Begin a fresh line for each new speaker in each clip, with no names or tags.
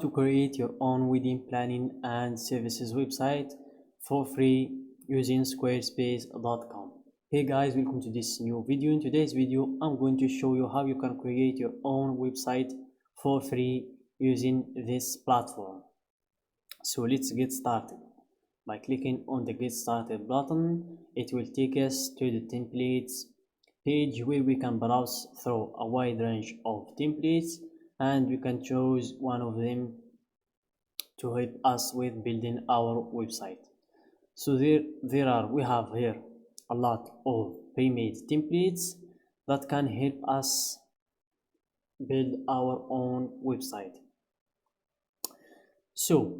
To create your own wedding planning and services website for free using squarespace.com. Hey guys, welcome to this new video. In today's video I'm going to show you how you can create your own website for free using this platform. So let's get started. By clicking on the get started button, it will take us to the templates page where we can browse through a wide range of templates and we can choose one of them to help us with building our website. So we have here a lot of pre-made templates that can help us build our own website. So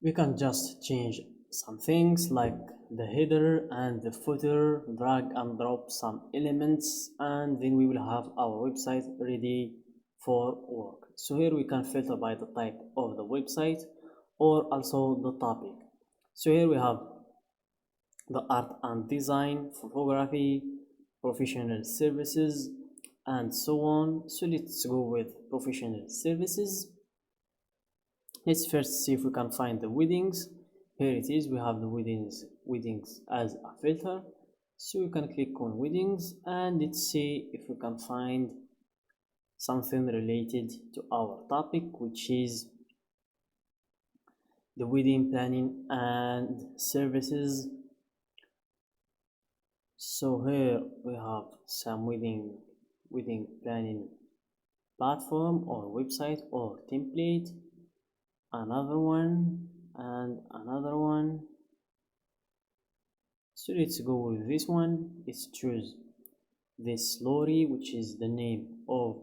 we can just change some things like the header and the footer, drag and drop some elements, and then we will have our website ready for work. So here we can filter by the type of the website or also the topic. So here we have the art and design, photography, professional services, and so on. So let's go with professional services. Let's first see if we can find the weddings. Here it is. We have the weddings as a filter, so we can click on weddings and let's see if we can find something related to our topic, which is the wedding planning and services. So here we have some wedding planning platform or website or template, another one and another one. So let's go with this one. Let's choose this lorry, which is the name of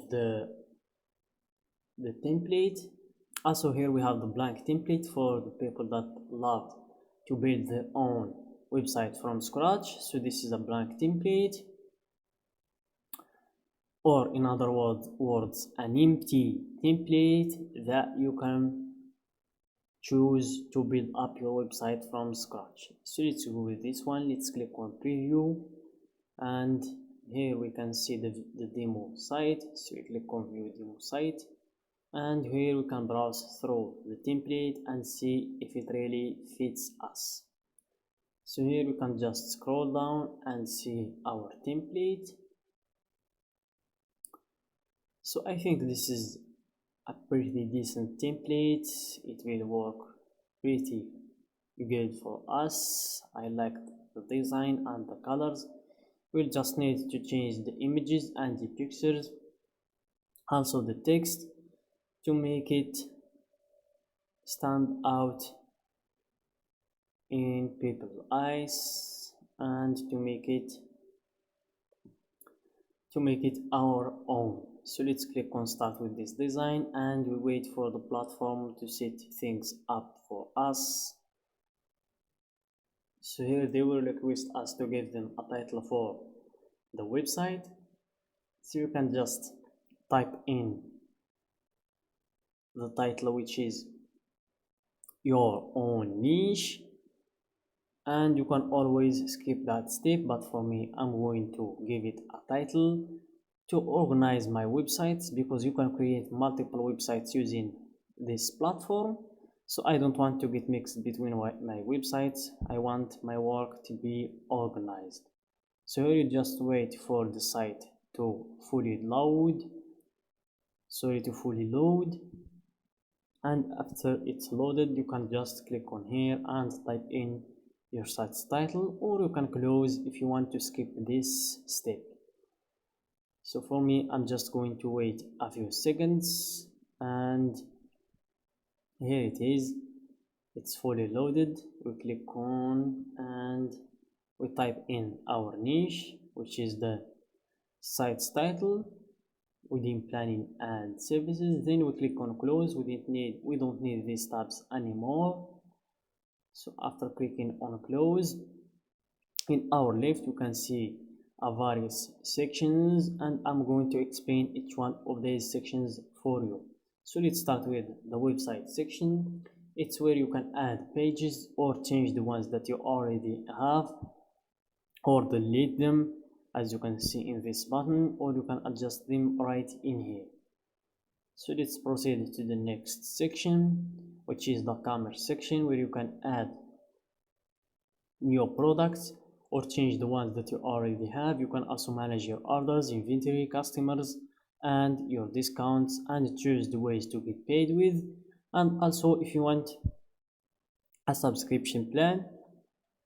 the template. Also here we have the blank template for the people that love to build their own website from scratch. So this is a blank template, or in other words an empty template that you can choose to build up your website from scratch. So let's go with this one. Let's click on preview and here we can see the demo site. So we click on view demo site and here we can browse through the template and see if it really fits us. So here we can just scroll down and see our template. So I think this is a pretty decent template. It will work pretty good for us. I like the design and the colors. We'll just need to change the images and the pictures, also the text, to make it stand out in people's eyes and to make it our own. So let's click on start with this design and we wait for the platform to set things up for us. So here they will request us to give them a title for the website. So you can just type in the title, which is your own niche, and you can always skip that step, but for me I'm going to give it a title to organize my websites, because you can create multiple websites using this platform. So I don't want to get mixed between my websites. I want my work to be organized. So here you just wait for the site to fully load, and after it's loaded you can just click on here and type in your site's title, or you can close if you want to skip this step. So for me I'm just going to wait a few seconds and here it is. It's fully loaded. We click on and we type in our niche, which is the site's title, wedding planning and services. Then we click on close. We don't need these tabs anymore. So after clicking on close, in our left you can see various sections, and I'm going to explain each one of these sections for you. So let's start with the website section. It's where you can add pages or change the ones that you already have, or delete them, as you can see in this button, or you can adjust them right in here. So let's proceed to the next section, which is the commerce section, where you can add new products or change the ones that you already have. You can also manage your orders, inventory, customers, and your discounts, and choose the ways to get paid with. And also, if you want a subscription plan,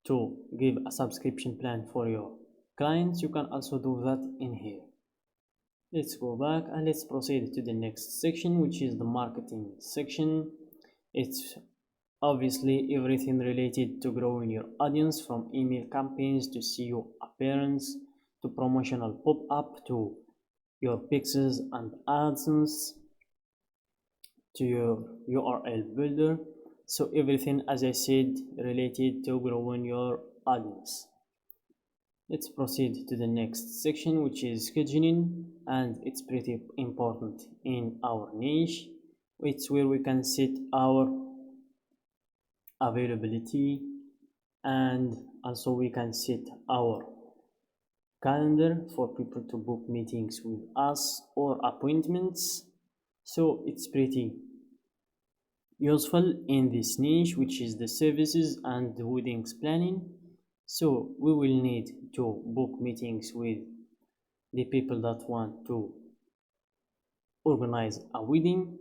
to give a subscription plan for your clients, you can also do that in here. Let's go back and let's proceed to the next section, which is the marketing section. It's obviously everything related to growing your audience, from email campaigns to SEO appearance to promotional pop-up to your pixels and AdSense to your URL builder. So everything, as I said, related to growing your audience. Let's proceed to the next section, which is scheduling, and it's pretty important in our niche. It's where we can set our availability, and also we can set our calendar for people to book meetings with us or appointments. So it's pretty useful in this niche, which is the services and the weddings planning. So we will need to book meetings with the people that want to organize a wedding.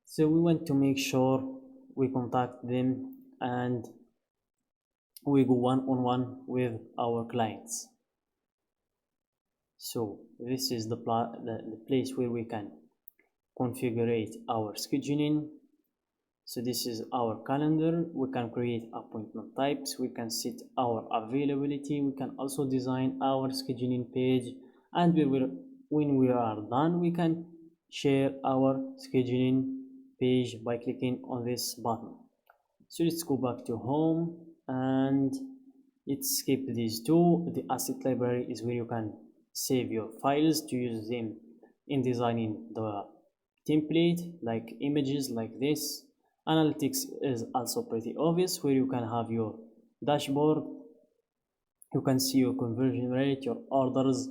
So we want to make sure we contact them and we go one-on-one with our clients. So this is the place where we can configure our scheduling. So this is our calendar. We can create appointment types, we can set our availability, we can also design our scheduling page, and when we are done, we can share our scheduling page by clicking on this button. So let's go back to home and let's skip these two. The asset library is where you can save your files to use them in designing the template, like images like this. Analytics is also pretty obvious, where you can have your dashboard, you can see your conversion rate, your orders,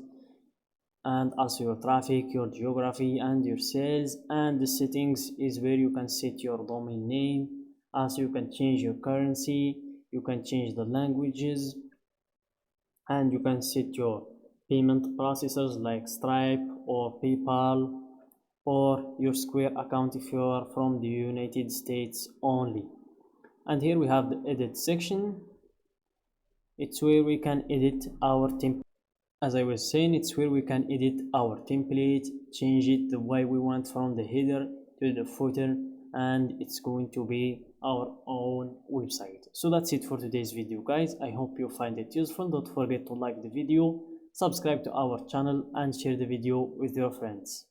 and also your traffic, your geography, and your sales. And the settings is where you can set your domain name. Also, you can change your currency, you can change the languages, and you can set your payment processors like Stripe or PayPal, or your Square account if you are from the United States only. And here we have the edit section. It's where we can edit our template. As I was saying, it's where we can edit our template, change it the way we want, from the header to the footer, and it's going to be our own website. So that's it for today's video, guys. I hope you find it useful. Don't forget to like the video, subscribe to our channel, and share the video with your friends.